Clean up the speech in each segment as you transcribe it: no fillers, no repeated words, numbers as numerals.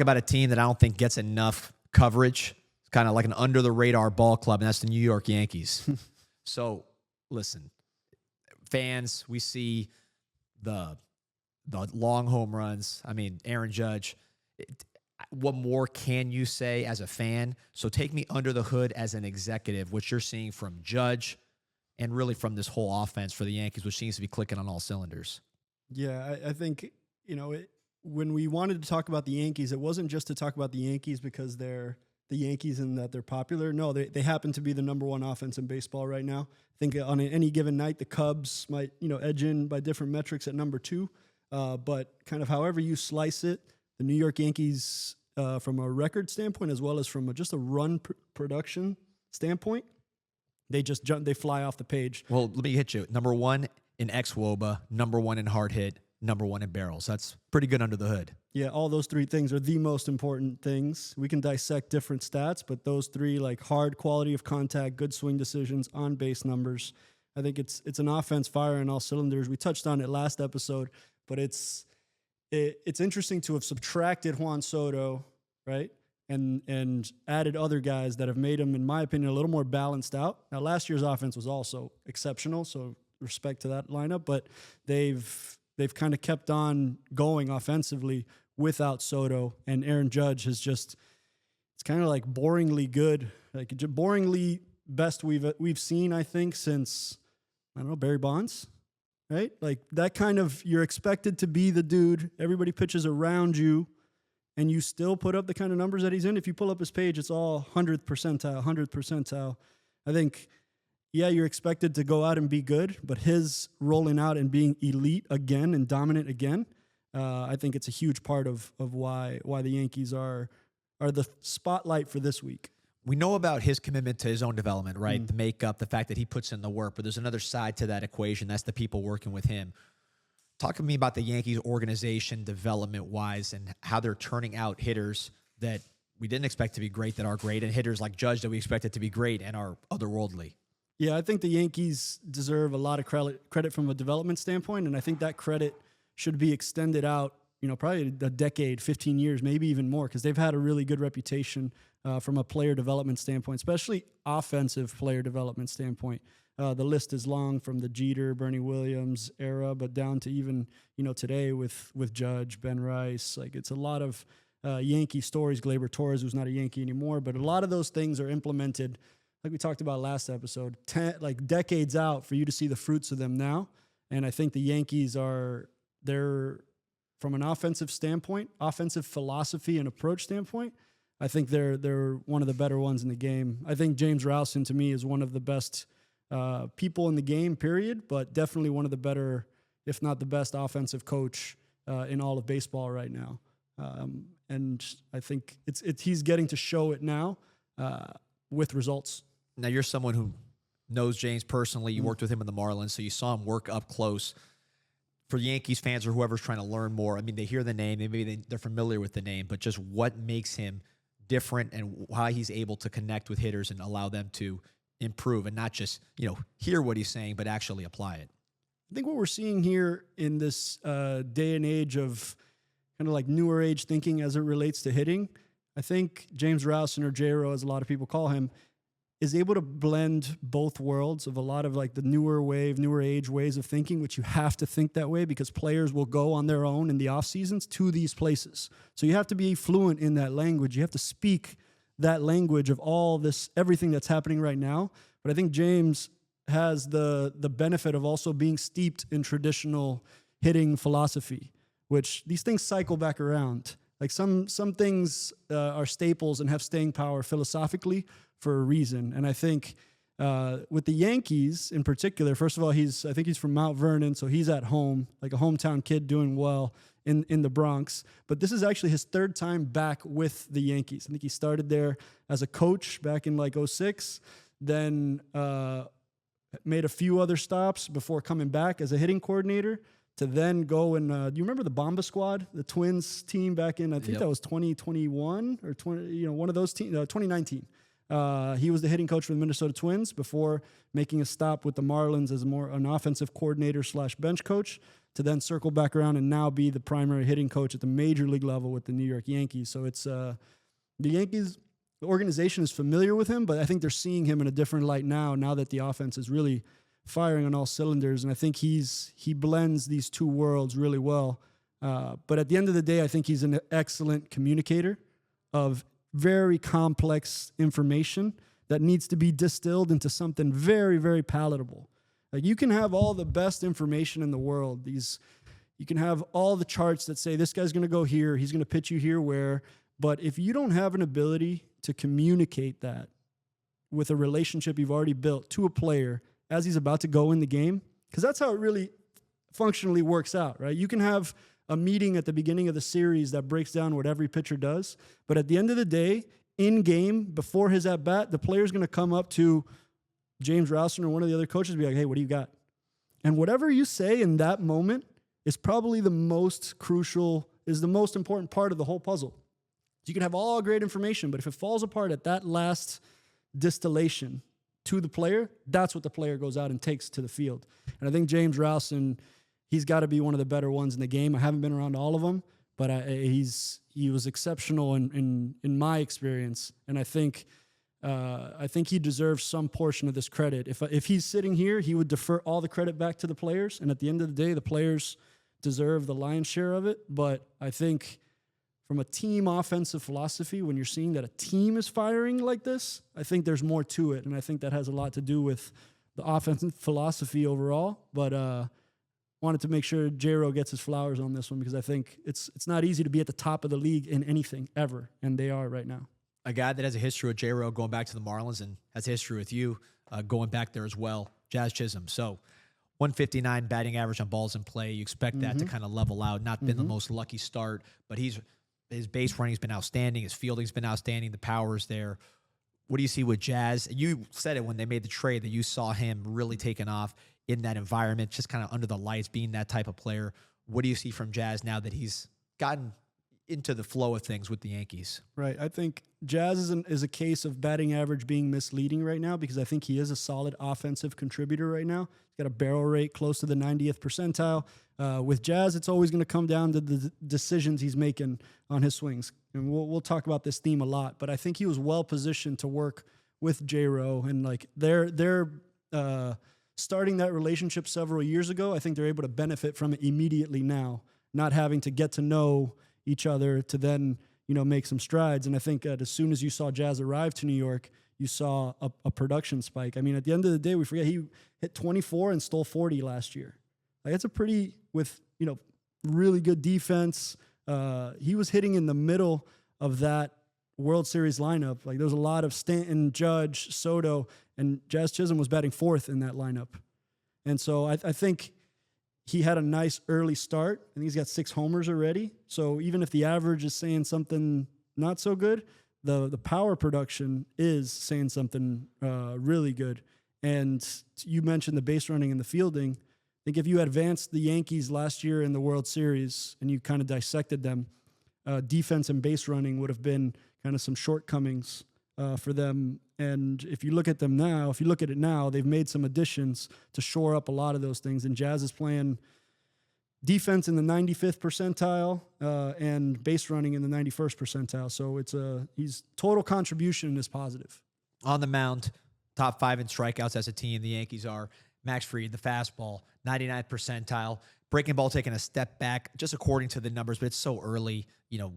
about a team that I don't think gets enough coverage. It's kind of like an under-the-radar ball club, and that's the New York Yankees. So, listen, fans, we see the long home runs. I mean, Aaron Judge. What more can you say as a fan? So take me under the hood as an executive, what you're seeing from Judge and really from this whole offense for the Yankees, which seems to be clicking on all cylinders. Yeah, I think, when we wanted to talk about the Yankees, it wasn't just to talk about the Yankees because they're the Yankees and that they're popular. No, they happen to be the number one offense in baseball right now. I think on any given night, the Cubs might, edge in by different metrics at number 2. But kind of however you slice it, the New York Yankees, from a record standpoint as well as from just a run production standpoint, they fly off the page. Well, let me hit you. Number 1 in xWOBA, number 1 in hard hit, number 1 in barrels. That's pretty good under the hood. Yeah, all those 3 things are the most important things. We can dissect different stats, but those 3, like hard quality of contact, good swing decisions, on base numbers. I think it's an offense firing all cylinders. We touched on it last episode, but it's interesting to have subtracted Juan Soto, right? And added other guys that have made him, in my opinion, a little more balanced out. Now, last year's offense was also exceptional, so respect to that lineup, but they've kind of kept on going offensively without Soto, and Aaron Judge has it's kind of like boringly good, like boringly best we've seen, I think, since, I don't know, Barry Bonds, right? Like that kind of, you're expected to be the dude, everybody pitches around you, and you still put up the kind of numbers that he's in. If you pull up his page, it's all 100th percentile. I think, yeah, you're expected to go out and be good, but his rolling out and being elite again and dominant again, I think it's a huge part of why the Yankees are the spotlight for this week. We know about his commitment to his own development, right? The makeup, the fact that he puts in the work, but there's another side to that equation. That's the people working with him. Talk to me about the Yankees organization development-wise and how they're turning out hitters that we didn't expect to be great that are great, and hitters like Judge that we expected to be great and are otherworldly. Yeah, I think the Yankees deserve a lot of credit from a development standpoint, and I think that credit should be extended out, probably a decade, 15 years, maybe even more, because they've had a really good reputation from a player development standpoint, especially offensive player development standpoint. The list is long from the Jeter, Bernie Williams era, but down to even, today with Judge, Ben Rice. Like, it's a lot of Yankee stories. Gleyber Torres, who's not a Yankee anymore, but a lot of those things are implemented, like we talked about last episode, decades out for you to see the fruits of them now. And I think the Yankees they're from an offensive standpoint, offensive philosophy and approach standpoint, I think they're one of the better ones in the game. I think James Rowson, to me, is one of the best people in the game, period, but definitely one of the better, if not the best, offensive coach in all of baseball right now. And I think he's getting to show it now with results. Now, you're someone who knows James personally. You worked with him in the Marlins, so you saw him work up close. For Yankees fans or whoever's trying to learn more, I mean, they hear the name, maybe they're familiar with the name, but just what makes him different and why he's able to connect with hitters and allow them to improve and not just, hear what he's saying, but actually apply it. I think what we're seeing here in this day and age of kind of like newer age thinking as it relates to hitting, I think James Rowson, or J-Ro, as a lot of people call him, is able to blend both worlds of a lot of like the newer age ways of thinking, which you have to think that way because players will go on their own in the off seasons to these places. So you have to be fluent in that language. You have to speak that language of all this, everything that's happening right now. But I think James has the benefit of also being steeped in traditional hitting philosophy, which these things cycle back around. Like some things are staples and have staying power philosophically for a reason. And I think with the Yankees in particular, first of all, I think he's from Mount Vernon, so he's at home, like a hometown kid doing well in the Bronx. But this is actually his third time back with the Yankees. I think he started there as a coach back in like 2006, then made a few other stops before coming back as a hitting coordinator to then go and do you remember the Bomba Squad, the Twins team back in, I think that was 2021 or one of those teams, 2019. He was the hitting coach for the Minnesota Twins before making a stop with the Marlins as an offensive coordinator / bench coach. to then circle back around and now be the primary hitting coach at the major league level with the New York Yankees. So it's the Yankees, the organization is familiar with him, but I think they're seeing him in a different light now that the offense is really firing on all cylinders. And I think he blends these two worlds really well. But at the end of the day, I think he's an excellent communicator of very complex information that needs to be distilled into something very, very palatable. Like, you can have all the best information in the world. You can have all the charts that say this guy's going to go here, he's going to pitch you here, where. But if you don't have an ability to communicate that with a relationship you've already built to a player as he's about to go in the game, because that's how it really functionally works out, right? You can have a meeting at the beginning of the series that breaks down what every pitcher does, but at the end of the day, in game, before his at bat, the player's going to come up to James Rowson or one of the other coaches and be like, hey, what do you got? And whatever you say in that moment is probably the most crucial, is the most important part of the whole puzzle. You can have all great information, but if it falls apart at that last distillation to the player, that's what the player goes out and takes to the field. And I think James Rowson, he's got to be one of the better ones in the game. I haven't been around all of them, but he was exceptional in my experience, and I think he deserves some portion of this credit. If he's sitting here, he would defer all the credit back to the players, and at the end of the day, the players deserve the lion's share of it. But I think from a team offensive philosophy, when you're seeing that a team is firing like this, I think there's more to it, and I think that has a lot to do with the offensive philosophy overall. But wanted to make sure J-Ro gets his flowers on this one, because I think it's not easy to be at the top of the league in anything ever, and they are right now. A guy that has a history with J-Ro going back to the Marlins and has a history with you going back there as well, Jazz Chisholm. So 159 batting average on balls in play. You expect that to kind of level out. Not been the most lucky start, but his base running's been outstanding. His fielding's been outstanding. The power is there. What do you see with Jazz? You said it when they made the trade that you saw him really taking off in that environment, just kind of under the lights, being that type of player. What do you see from Jazz now that he's gotten into the flow of things with the Yankees? Right. I think Jazz is a case of batting average being misleading right now, because I think he is a solid offensive contributor right now. He's got a barrel rate close to the 90th percentile. With Jazz, it's always going to come down to the decisions he's making on his swings. And we'll talk about this theme a lot, but I think he was well positioned to work with J-Ro, and like they're starting that relationship several years ago. I think they're able to benefit from it immediately now, not having to get to know each other to then, make some strides. And I think as soon as you saw Jazz arrive to New York, you saw a production spike. I mean, at the end of the day, we forget he hit 24 and stole 40 last year. Like, it's a pretty, with, really good defense. He was hitting in the middle of that World Series lineup. Like, there was a lot of Stanton, Judge, Soto, and Jazz Chisholm was batting fourth in that lineup. And so I think he had a nice early start. I think he's got 6 homers already. So even if the average is saying something not so good, the power production is saying something really good. And you mentioned the base running and the fielding. I think if you advanced the Yankees last year in the World Series and you kind of dissected them, defense and base running would have been kind of some shortcomings for them. And if you look at them now, they've made some additions to shore up a lot of those things. And Jazz is playing defense in the 95th percentile and base running in the 91st percentile. So he's total contribution is positive. On the mound, top 5 in strikeouts as a team, the Yankees are. Max Fried, the fastball, 99th percentile. Breaking ball taking a step back, just according to the numbers, but it's so early,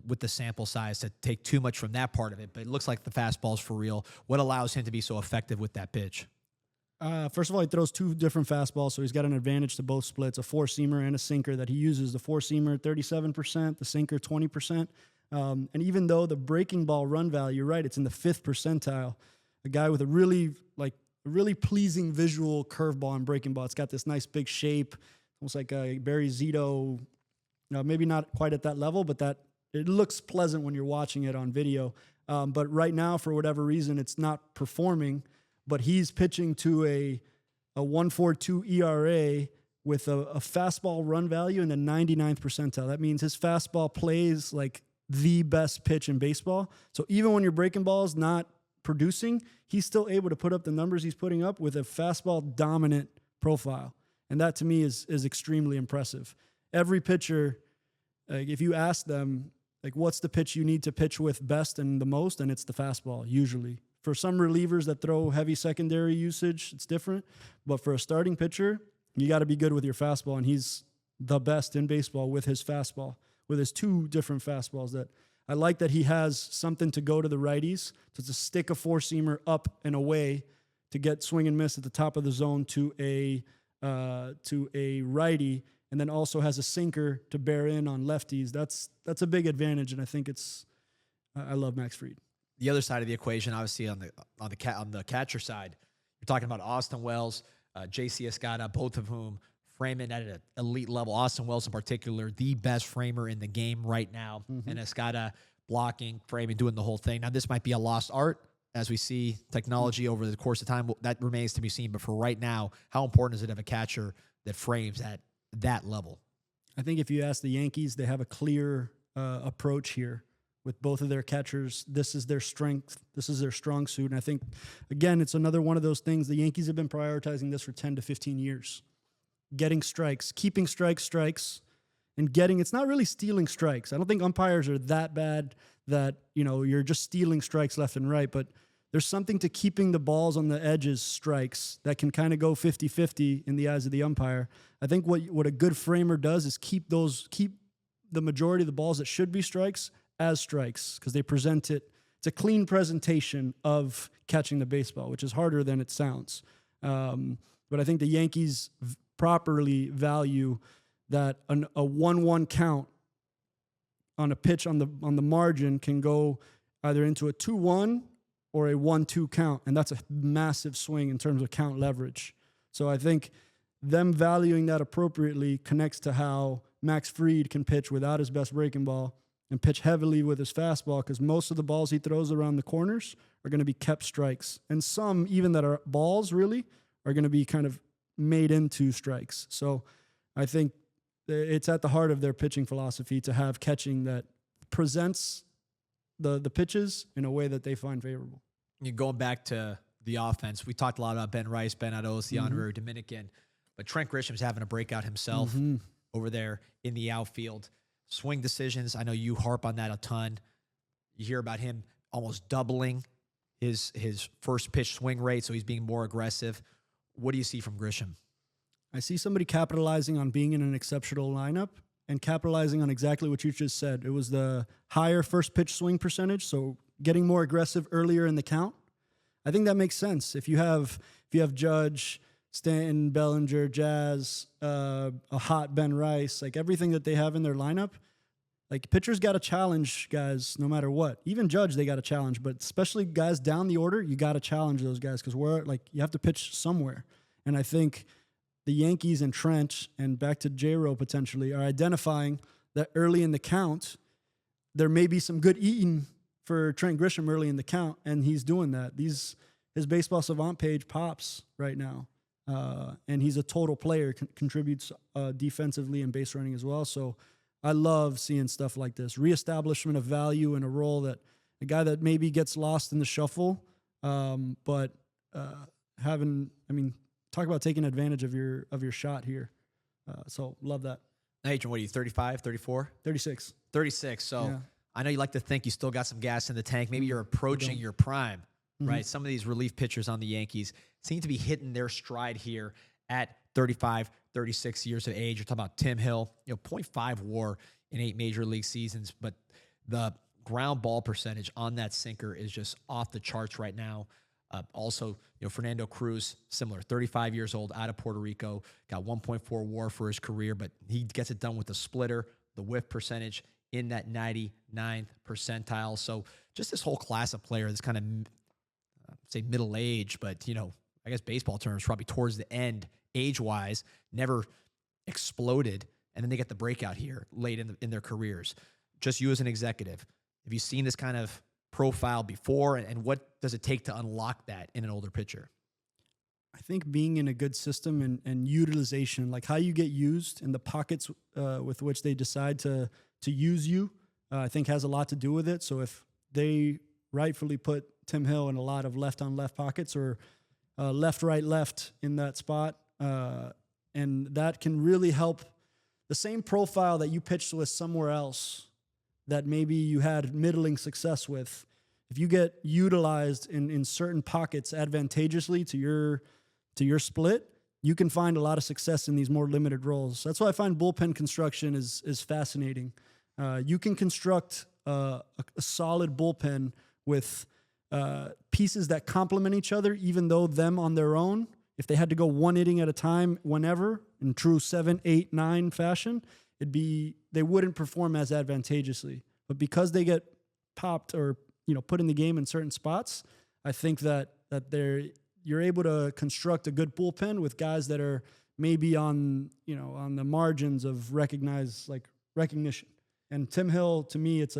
with the sample size to take too much from that part of it. But it looks like the fastball's for real. What allows him to be so effective with that pitch? First of all, he throws 2 different fastballs, so he's got an advantage to both splits, a 4-seamer and a sinker that he uses. The 4-seamer, 37%, the sinker, 20%. And even though the breaking ball run value, you're right, it's in the 5th percentile, a guy with a really pleasing visual curveball and breaking ball. It's got this nice big shape, almost like a Barry Zito, maybe not quite at that level, but that it looks pleasant when you're watching it on video. But right now, for whatever reason, it's not performing. But he's pitching to a 1.42 ERA with a fastball run value in the 99th percentile. That means his fastball plays like the best pitch in baseball. So even when your breaking ball is not producing, he's still able to put up the numbers he's putting up with a fastball dominant profile. And that to me is extremely impressive. Every pitcher, if you ask them, like, what's the pitch you need to pitch with best and the most, and it's the fastball, usually. For some relievers that throw heavy secondary usage, it's different. But for a starting pitcher, you got to be good with your fastball, and he's the best in baseball with his fastball, with his 2 different fastballs. That I like that he has something to go to the righties, to stick a 4-seamer up and away to get swing and miss at the top of the zone to a righty, and then also has a sinker to bear in on lefties. That's a big advantage, and I think I love Max Fried. The other side of the equation, obviously on the catcher side, you're talking about Austin Wells, JC Escarra, both of whom frame it at an elite level. Austin Wells in particular, the best framer in the game right now, and Escarra blocking, framing, doing the whole thing. Now, this might be a lost art as we see technology over the course of time. That remains to be seen. But for right now, how important is it to have a catcher that frames at that level? I think if you ask the Yankees, they have a clear approach here with both of their catchers. This is their strength. This is their strong suit. And I think, again, it's another one of those things. The Yankees have been prioritizing this for 10 to 15 years. Getting strikes, keeping strikes, and it's not really stealing strikes. I don't think umpires are that bad that, you're just stealing strikes left and right, but there's something to keeping the balls on the edges strikes that can kind of go 50-50 in the eyes of the umpire. I think what a good framer does is keep the majority of the balls that should be strikes as strikes, because they present it. It's a clean presentation of catching the baseball, which is harder than it sounds. But I think the Yankees properly value that a 1-1 count on a pitch on the margin can go either into a 2-1 or a 1-2 count, and that's a massive swing in terms of count leverage. So I think them valuing that appropriately connects to how Max Fried can pitch without his best breaking ball and pitch heavily with his fastball, because most of the balls he throws around the corners are going to be kept strikes, and some even that are balls really are going to be kind of made into strikes. So I think it's at the heart of their pitching philosophy to have catching that presents the pitches in a way that they find favorable. You're going back to the offense. We talked a lot about Ben Rice, Ben Ados, the honorary Dominican, but Trent Grisham's having a breakout himself over there in the outfield. Swing decisions, I know you harp on that a ton. You hear about him almost doubling his first pitch swing rate, so he's being more aggressive. What do you see from Grisham? I see somebody capitalizing on being in an exceptional lineup and capitalizing on exactly what you just said. It was the higher first pitch swing percentage, so getting more aggressive earlier in the count. I think that makes sense. If you have Judge, Stanton, Bellinger, Jazz, a hot Ben Rice, like everything that they have in their lineup, like pitchers got to challenge guys no matter what. Even Judge, they got to challenge, but especially guys down the order, you got to challenge those guys because you have to pitch somewhere. And I think the Yankees and Trent and back to J-Ro potentially are identifying that early in the count, there may be some good eating for Trent Grisham early in the count, and he's doing that. His baseball savant page pops right now, and he's a total player, contributes defensively and base running as well. So I love seeing stuff like this, reestablishment of value in a role that a guy that maybe gets lost in the shuffle, but talk about taking advantage of your shot here. So love that. Adrian, what are you, 35, 34? 36. 36. So Yeah. I know you like to think you still got some gas in the tank. Maybe you're approaching your prime, right? Some of these relief pitchers on the Yankees seem to be hitting their stride here at 35, 36 years of age. You're talking about Tim Hill, 0.5 WAR in 8 major league seasons, but the ground ball percentage on that sinker is just off the charts right now. Also, Fernando Cruz, similar, 35 years old, out of Puerto Rico, got 1.4 WAR for his career, but he gets it done with the splitter, the whiff percentage in that 99th percentile. So just this whole class of player that's kind of, say middle age, but, I guess baseball terms, probably towards the end, age-wise, never exploded, and then they get the breakout here late in their careers. Just you as an executive, have you seen this kind of profile before, and what does it take to unlock that in an older pitcher? I think being in a good system and utilization, like how you get used and the pockets with which they decide to use you, I think has a lot to do with it. So if they rightfully put Tim Hill in a lot of left-on-left pockets or left-right-left in that spot, And that can really help the same profile that you pitched with somewhere else that maybe you had middling success with. If you get utilized in certain pockets advantageously to your split, you can find a lot of success in these more limited roles. That's why I find bullpen construction is fascinating. You can construct a solid bullpen with pieces that complement each other, even though them on their own, if they had to go one inning at a time whenever, in true 7, 8, 9 fashion, they wouldn't perform as advantageously. But because they get popped or put in the game in certain spots, I think that you're able to construct a good bullpen with guys that are maybe on the margins of recognition. And Tim Hill, to me, that's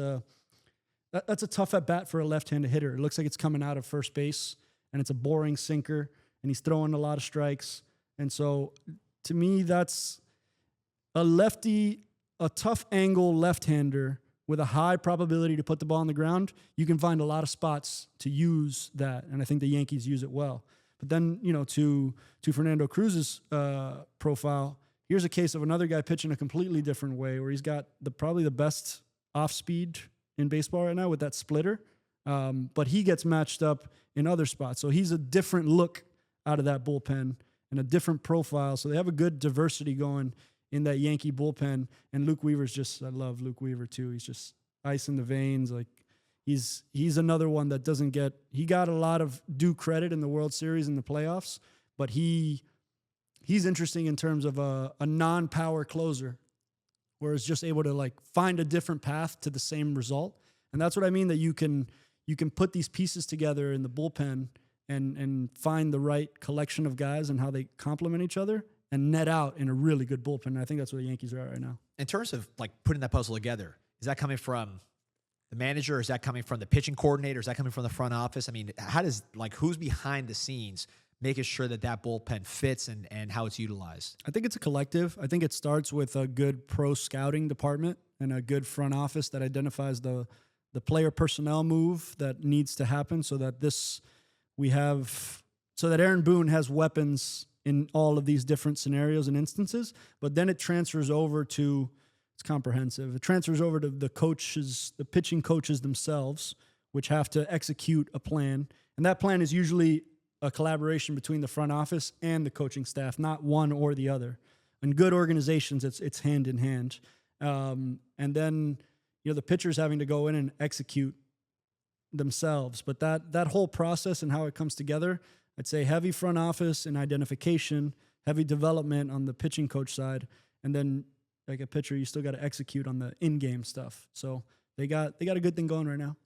a tough at bat for a left-handed hitter. It looks like it's coming out of first base, and it's a boring sinker, and he's throwing a lot of strikes. And so, to me, that's a lefty, a tough angle left-hander with a high probability to put the ball on the ground. You can find a lot of spots to use that, and I think the Yankees use it well. But then, to Fernando Cruz's profile, here's a case of another guy pitching a completely different way, where he's got probably the best off-speed in baseball right now with that splitter, but he gets matched up in other spots. So he's a different look out of that bullpen and a different profile. So they have a good diversity going in that Yankee bullpen. And Luke Weaver's I love Luke Weaver too. He's just ice in the veins. Like he's another one that he got a lot of due credit in the World Series and the playoffs, but he's interesting in terms of a non-power closer, where it's just able to find a different path to the same result. And that's what I mean, that you can put these pieces together in the bullpen and find the right collection of guys and how they complement each other and net out in a really good bullpen. And I think that's where the Yankees are at right now. In terms of putting that puzzle together, is that coming from the manager? Is that coming from the pitching coordinator? Is that coming from the front office? I mean, how does who's behind the scenes making sure that bullpen fits and how it's utilized? I think it's a collective. I think it starts with a good pro scouting department and a good front office that identifies the player personnel move that needs to happen so that Aaron Boone has weapons in all of these different scenarios and instances. But then it transfers over to, it's comprehensive. It transfers over to the pitching coaches themselves, which have to execute a plan. And that plan is usually a collaboration between the front office and the coaching staff, not one or the other. In good organizations, it's hand in hand. And then, the pitchers having to go in and execute themselves. But that whole process and how it comes together, I'd say heavy front office and identification, heavy development on the pitching coach side. And then like a pitcher, you still got to execute on the in-game stuff. So they got a good thing going right now.